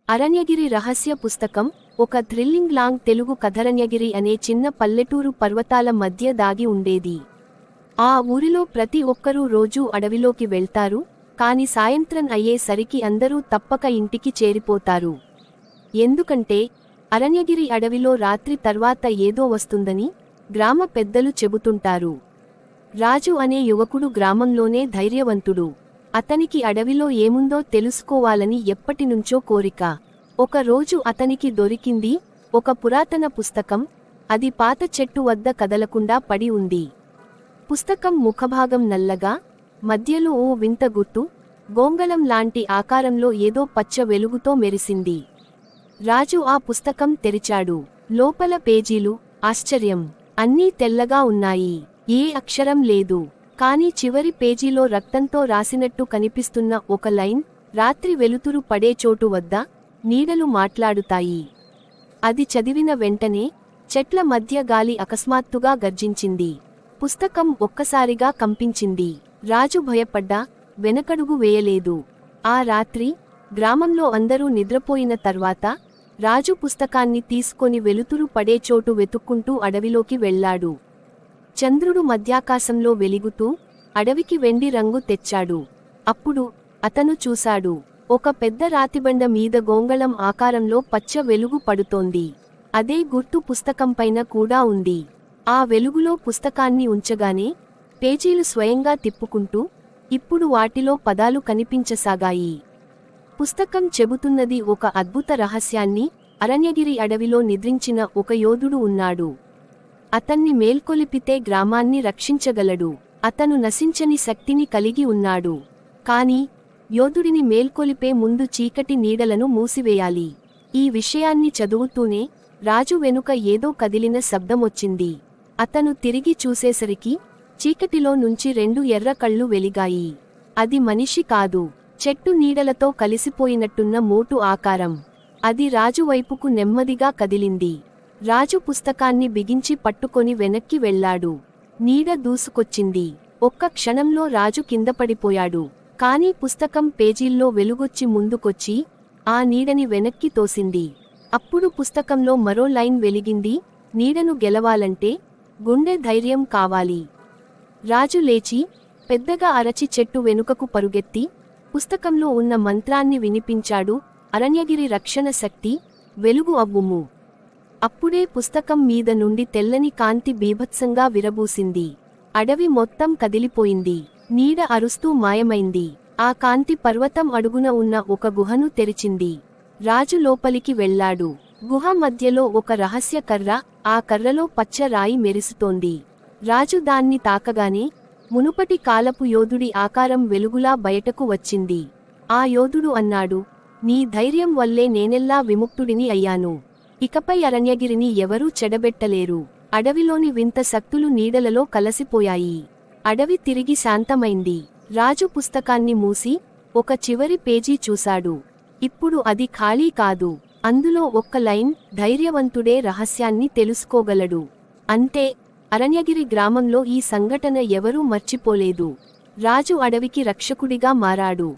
అరణ్యగిరి రహస్య పుస్తకం ఒక థ్రిల్లింగ్ లాంగ్ తెలుగు కథరణ్యగిరి అనే చిన్న పల్లెటూరు పర్వతాల మధ్య దాగి ఉండేది. ఆ ఊరిలో ప్రతి ఒక్కరూ రోజూ అడవిలోకి వెళ్తారు, కాని సాయంత్రం అయ్యేసరికి అందరూ తప్పక ఇంటికి చేరిపోతారు. ఎందుకంటే అరణ్యగిరి అడవిలో రాత్రి తర్వాత ఏదో వస్తుందని గ్రామ పెద్దలు చెబుతుంటారు. రాజు అనే యువకుడు గ్రామంలోనే ధైర్యవంతుడు. అతనికి అడవిలో ఏముందో తెలుసుకోవాలని ఎప్పటినుంచో కోరిక. ఒక రోజు అతనికి దొరికింది ఒక పురాతన పుస్తకం. అది పాత చెట్టు వద్ద కదలకుండా పడి ఉంది. పుస్తకం ముఖభాగం నల్లగా, మధ్యలో ఓ వింత గుర్తు, గోంగళం లాంటి ఆకారంలో ఏదో పచ్చ వెలుగుతో మెరిసింది. రాజు ఆ పుస్తకం తెరిచాడు. లోపల పేజీలు, ఆశ్చర్యం, అన్నీ తెల్లగా ఉన్నాయి. ఏ అక్షరం లేదు. కానీ చివరి పేజీలో రక్తంతో రాసినట్టు కనిపిస్తున్న ఒక లైన్, రాత్రి వెలుతురు పడే చోటు వద్ద నీడలు మాట్లాడుతాయి. అది చదివిన వెంటనే చెట్ల మధ్య గాలి అకస్మాత్తుగా గర్జించింది. పుస్తకం ఒక్కసారిగా కంపించింది. రాజు భయపడ్డా వెనకడుగు వేయలేదు. ఆ రాత్రి గ్రామంలో అందరూ నిద్రపోయిన తర్వాత రాజు పుస్తకాన్ని తీసుకొని వెలుతురు పడే చోటు వెతుక్కుంటూ అడవిలోకి వెళ్లాడు. చంద్రుడు మధ్యాకాశంలో వెలుగుతూ అడవికి వెండి రంగు తెచ్చాడు. అప్పుడు అతను చూశాడు, ఒక పెద్ద రాతిబండ మీద గోంగళం ఆకారంలో పచ్చ వెలుగు పడుతోంది. అదే గుర్తు పుస్తకంపైన కూడా ఉంది. ఆ వెలుగులో పుస్తకాన్ని ఉంచగానే పేజీలు స్వయంగా తిప్పుకుంటూ ఇప్పుడు వాటిలో పదాలు కనిపించసాగాయి. పుస్తకం చెబుతున్నది ఒక అద్భుత రహస్యాన్ని. అరణ్యగిరి అడవిలో నిద్రించిన ఒక యోధుడు ఉన్నాడు. అతన్ని మేల్కొలిపితే గ్రామాన్ని రక్షించగలడు. అతను నశించని శక్తిని కలిగి ఉన్నాడు. కాని యోధుడిని మేల్కొలిపే ముందు చీకటి నీడలను మూసివేయాలి. ఈ విషయాన్ని చదువుతూనే రాజు వెనుక ఏదో కదిలిన శబ్దమొచ్చింది. అతను తిరిగి చూసేసరికి చీకటిలో నుంచి 2 ఎర్ర కళ్ళు వెలిగాయి. అది మనిషి కాదు, చెట్టు నీడలతో కలిసిపోయినట్టున్న మోటు ఆకారం. అది రాజు వైపుకు నెమ్మదిగా కదిలింది. రాజు పుస్తకాన్ని బిగించి పట్టుకొని వెనక్కి వెళ్లాడు. నీడ దూసుకొచ్చింది. ఒక్క క్షణంలో రాజు కిందపడిపోయాడు. కాని పుస్తకం పేజీల్లో వెలుగొచ్చి ముందుకొచ్చి ఆ నీడని వెనక్కి తోసింది. అప్పుడు పుస్తకంలో మరో లైన్ వెలిగింది, నీడను గెలవాలంటే గుండె ధైర్యం కావాలి. రాజు లేచి పెద్దగా అరచి చెట్టు వెనుకకు పరుగెత్తి పుస్తకంలో ఉన్న మంత్రాన్ని వినిపించాడు. అరణ్యగిరి రక్షణ శక్తి, వెలుగు అవ్వుము. అప్పుడే పుస్తకం మీద నుండి తెల్లని కాంతి బీభత్సంగా విరబూసింది. అడవి మొత్తం కదిలిపోయింది. నీడ అరుస్తూ మాయమైంది. ఆ కాంతి పర్వతం అడుగున ఉన్న ఒక గుహను తెరిచింది. రాజు లోపలికి వెళ్లాడు. గుహ మధ్యలో ఒక రహస్య కర్ర, ఆ కర్రలో పచ్చ రాయి మెరుస్తోంది. రాజు దాన్ని తాకగానే మునుపటి కాలపు యోధుడి ఆకారం వెలుగులా బయటకు వచ్చింది. ఆ యోధుడు అన్నాడు, నీ ధైర్యం వల్లే నేనెల్లా విముక్తుడిని అయ్యాను. ఇకపై అరణ్యగిరిని ఎవరూ చెడబెట్టలేరు. అడవిలోని వింత శక్తులు నీడలలో కలసిపోయాయి. అడవి తిరిగి శాంతమైంది. రాజు పుస్తకాన్ని మూసి ఒక చివరి పేజీ చూశాడు. ఇప్పుడు అది ఖాళీ కాదు. అందులో ఒక్క లైన్, ధైర్యవంతుడే రహస్యాన్ని తెలుసుకోగలడు. అంతే, అరణ్యగిరి గ్రామంలో ఈ సంఘటన ఎవరూ మర్చిపోలేదు. రాజు అడవికి రక్షకుడిగా మారాడు.